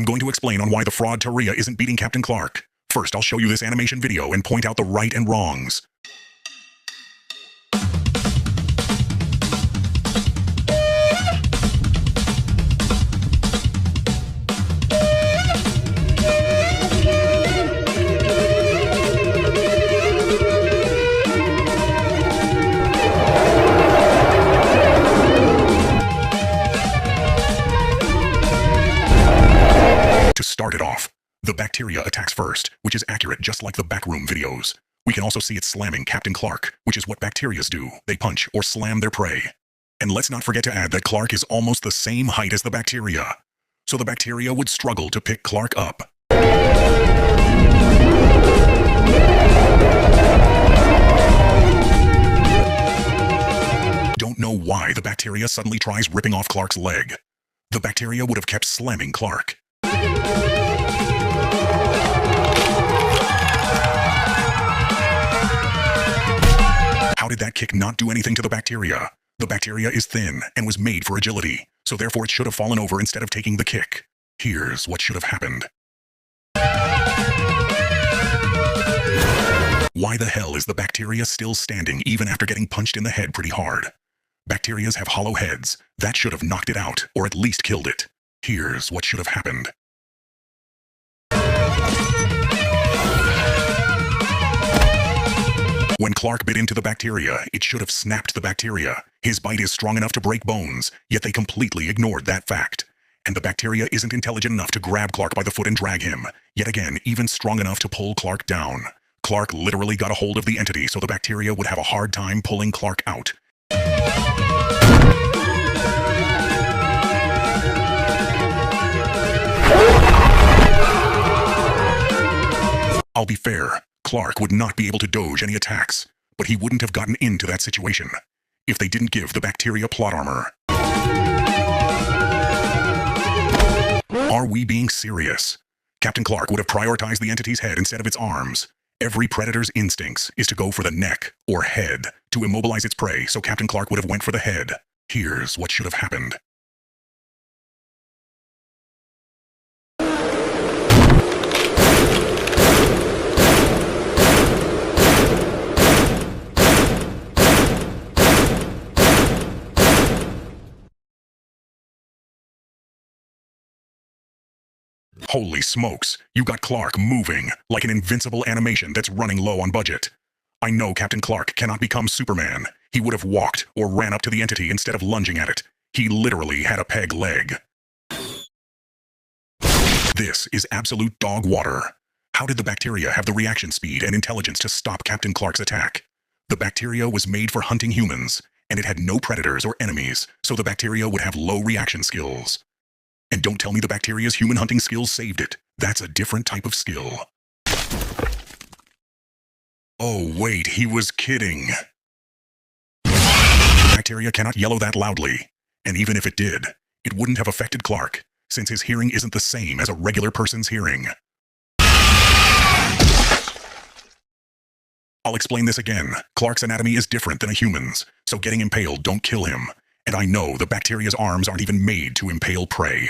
I'm going to explain on why the fraud Taria isn't beating Captain Clark. First, I'll show you this animation video and point out the right and wrongs. To start it off, the bacteria attacks first, which is accurate just like the backroom videos. We can also see it slamming Captain Clark, which is what bacterias do. They punch or slam their prey. And let's not forget to add that Clark is almost the same height as the bacteria. So the bacteria would struggle to pick Clark up. Don't know why the bacteria suddenly tries ripping off Clark's leg. The bacteria would have kept slamming Clark. How did that kick not do anything to the bacteria? The bacteria is thin and was made for agility, so therefore it should have fallen over instead of taking the kick. Here's what should have happened. Why the hell is the bacteria still standing even after getting punched in the head pretty hard? Bacterias have hollow heads. That should have knocked it out, or at least killed it. Here's what should have happened. When Clark bit into the bacteria, it should have snapped the bacteria. His bite is strong enough to break bones, yet they completely ignored that fact. And the bacteria isn't intelligent enough to grab Clark by the foot and drag him. Yet again, even strong enough to pull Clark down. Clark literally got a hold of the entity, so the bacteria would have a hard time pulling Clark out. I'll be fair. Clark would not be able to dodge any attacks, but he wouldn't have gotten into that situation if they didn't give the bacteria plot armor. Are we being serious? Captain Clark would have prioritized the entity's head instead of its arms. Every predator's instincts is to go for the neck or head to immobilize its prey, so Captain Clark would have went for the head. Here's what should have happened. Holy smokes, you got Clark moving like an invincible animation that's running low on budget. I know Captain Clark cannot become Superman. He would have walked or ran up to the entity instead of lunging at it. He literally had a peg leg. This is absolute dog water. How did the bacteria have the reaction speed and intelligence to stop Captain Clark's attack? The bacteria was made for hunting humans, and it had no predators or enemies, so the bacteria would have low reaction skills. And don't tell me the bacteria's human hunting skills saved it. That's a different type of skill. Oh wait, he was kidding. The bacteria cannot yellow that loudly. And even if it did, it wouldn't have affected Clark, since his hearing isn't the same as a regular person's hearing. I'll explain this again. Clark's anatomy is different than a human's, so getting impaled don't kill him. And I know the bacteria's arms aren't even made to impale prey.